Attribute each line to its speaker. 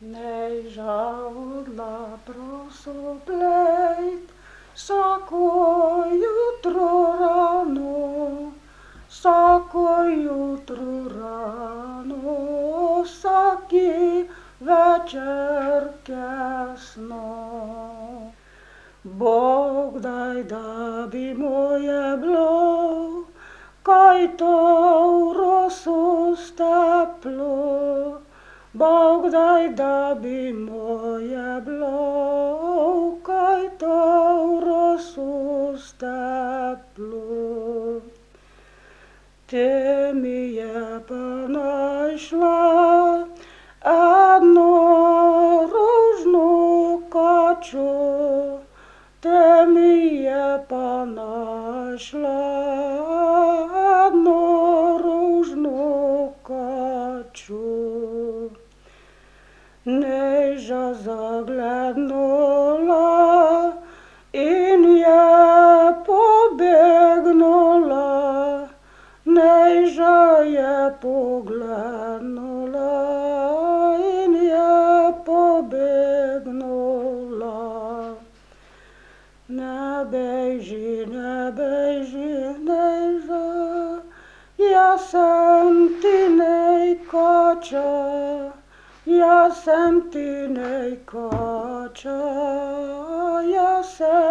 Speaker 1: Nej žaludla prosoplejt, vsako jutro rano, vsaki večer kesno. Bog daj, da bi moje bilo, kaj to v rosu steplo. Bog daj, da bi moje bilo, kaj to v rosu steplo. Te mi je pa našla eno ružno kačo, te mi je pa našla eno ružno kačo. Neža zaglednula in je pobegnula, neža je poglednula in je pobegnula. Ne beži, neža, jaz sem ti nej kača, jaz sem ti nej kača, jaz sem